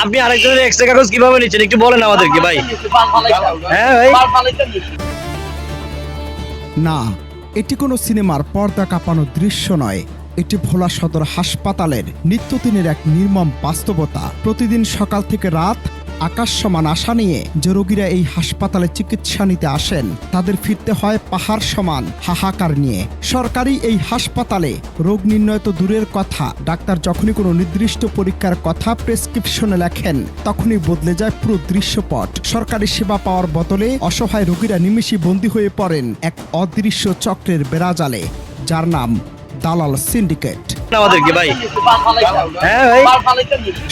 আপনি আরেকজনের এক্সট্রা কাগজ কিভাবে নিচ্ছেন একটু বলেন আমাদেরকে ভাই। হ্যাঁ ভাই। না, এটি কোনো সিনেমার পর্দা কাঁপানো দৃশ্য নয়। এটি ভোলা সদর হাসপাতালের নিত্যদিনের এক নির্মম বাস্তবতা। প্রতিদিন সকাল থেকে রাত আকাশ সমান আশা নিয়ে যে রোগীরা এই হাসপাতালে চিকিৎসা নিতে আসেন তাদের ফিরতে হয় পাহাড় সমান হাহাকার নিয়ে। সরকারি এই হাসপাতালে রোগ নির্ণয় তো দূরের কথা, ডাক্তার যখনই কোনো নির্দিষ্ট পরীক্ষার কথা প্রেসক্রিপশনে লেখেন তখনই বদলে যায় পুরো দৃশ্যপট। সরকারি সেবা পাওয়ার বদলে অসহায় রোগীরা নিমেষে বন্দী হয়ে পড়েন এক অদৃশ্য চক্রের বেড়াজালে, যার নাম দালাল সিন্ডিকেট। আমাদেরকে ভাই। হ্যাঁ ভাই।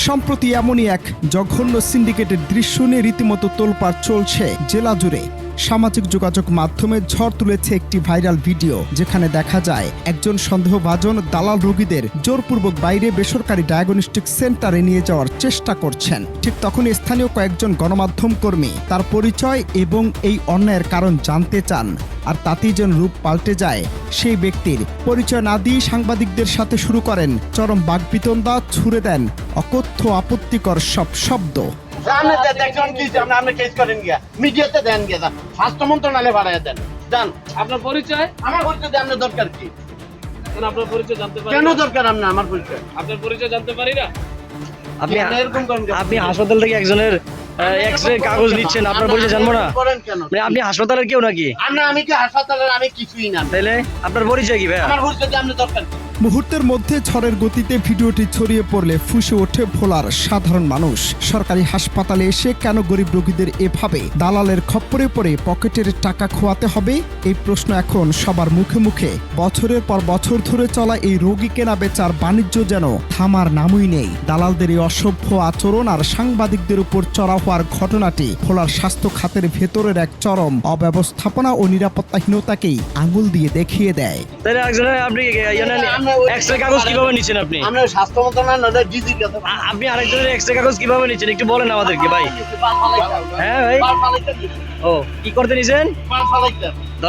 সম্প্রতি এমনই এক জঘন্য সিন্ডিকেটের দৃশ্য নিয়ে রীতিমতো তোলপাড় চলছে জেলা জুড়ে। সামাজিক যোগাযোগ মাধ্যমে ঝড় তুলেছে একটি ভাইরাল ভিডিও, যেখানে দেখা যায় একজন সন্দেহভাজন দালাল রোগীদের জোরপূর্বক বাইরে বেসরকারি ডায়াগনস্টিক সেন্টারে নিয়ে যাওয়ার চেষ্টা করছেন। ঠিক তখনই স্থানীয় কয়েকজন গণমাধ্যম কর্মী তার পরিচয় এবং এই অন্যায়ের কারণ জানতে চান, আর তাতেই যেন রূপ পাল্টে যায় সেই ব্যক্তির। পরিচয় না দিয়ে সাংবাদিকদের সাথে শুরু করেন চরম বাগবিতণ্ডা, ছুড়ে দেন অকথ্য আপত্তিকর সব শব্দ। মিডিয়াতে দেন গিয়ে স্বাস্থ্য মন্ত্রণালয়ে বাড়াইয়া দেন। যান, আপনার পরিচয়? আমার পরিচয় দিয়ে আপনার দরকার কি? আপনার পরিচয় জানতে পারি কেন না? দরকার আপনার আমার পরিচয়? আপনার পরিচয় জানতে পারি না? আপনি এরকম করেন কেন? আপনি হাসপাতাল থেকে একজনের এক্সরে কাগজ নিচ্ছেন, আপনার পরিচয় জানবো না? করেন কেন? মানে আপনি হাসপাতালের কেউ নাকি? আমি কি হাসপাতালের? আমি কিছুই না। তাইলে আপনার পরিচয় কি ভাই? আমার পরিচয় দিয়ে আপনার দরকার কি? মুহূর্তের মধ্যে ঝড়ের গতিতে ভিডিওটি ছড়িয়ে পড়লে ফুঁসে ওঠে ভোলার সাধারণ মানুষ। সরকারি হাসপাতালে এসে কেন গরিব রোগীদের এভাবে দালালের খপ্পরে পড়ে পকেটের টাকা খোয়াতে হবে, এই প্রশ্ন এখন সবার মুখে মুখে। বছরের পর বছর ধরে চলা এই রোগী কেনা বেচার বাণিজ্য যেন থামার নামই নেই। দালালদের এই অসভ্য আচরণ আর সাংবাদিকদের উপর চড়া হওয়ার ঘটনাটি ভোলার স্বাস্থ্য খাতের ভেতরের এক চরম অব্যবস্থাপনা ও নিরাপত্তাহীনতাকেই আঙুল দিয়ে দেখিয়ে দেয়। তাইলে একজনের আপনি এক্সট্রা কাগজ কিভাবে নিচ্ছেন আপনি? আমরা স্বাস্থ্য মন্ত্রণালয় ডিজির কাছে। আপনি আরেকজনের এক্সট্রা কাগজ কিভাবে নিচ্ছেন একটু বলেন আমাদেরকে ভাই। হ্যাঁ ভাই। ও কি করতে নিছেন?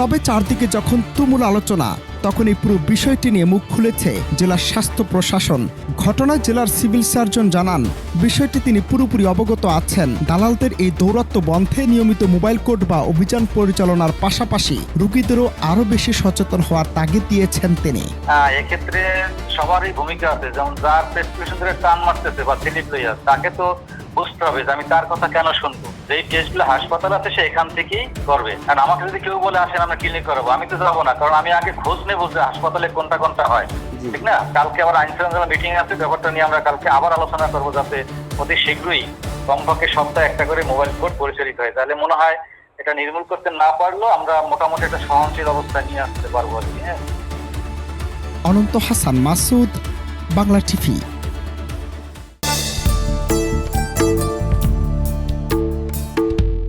তবে চারদিকে যখন তুমুল আলোচনা, তখন এই পুরো বিষয়টি নিয়ে মুখ খুলেছে জেলার স্বাস্থ্য প্রশাসন। ঘটনায় জেলার সিভিল সার্জন জানান, বিষয়টি তিনি পুরোপুরি অবগত আছেন। দালালদের এই দৌরাত্ম্য বন্ধে নিয়মিত মোবাইল কোর্ট বা অভিযান পরিচালনার পাশাপাশি রোগীদেরও আরো বেশি সচেতন হওয়ার তাগিদ দিয়েছেন তিনি। এক্ষেত্রে সবারই ভূমিকা আছে, যেমন যার প্রেসক্রিপশন ধরে টান মারতেছে বা স্লিপ লইয়া, তাকে তো বুঝতে হবে যে আমি তার কথা কেন শুনবো। যেই টেস্টগুলো হাসপাতাল আছে সে এখান থেকেই করবে। কারণ আমাকে যদি কেউ বলে আসেন আমরা ক্লিনিক করাবো, আমি তো যাবো না, কারণ আমি আগে খোঁজ নেবো যে হাসপাতালে কোনটা কোনটা হয়, ঠিক না? কালকে আবার আইন শৃঙ্খলা মিটিং আছে, ব্যাপারটা নিয়ে আমরা কালকে আবার আলোচনা করবো, যাতে অতি শীঘ্রই কমপক্ষে সপ্তাহে একটা করে মোবাইল কোর্ট পরিচালিত হয়। তাহলে মনে হয় এটা নির্মূল করতে না পারলেও আমরা মোটামুটি একটা সহনশীল অবস্থা নিয়ে আসতে পারবো আর কি। হ্যাঁ। অনন্ত হাসান মাসুদ, বাংলা টিভি।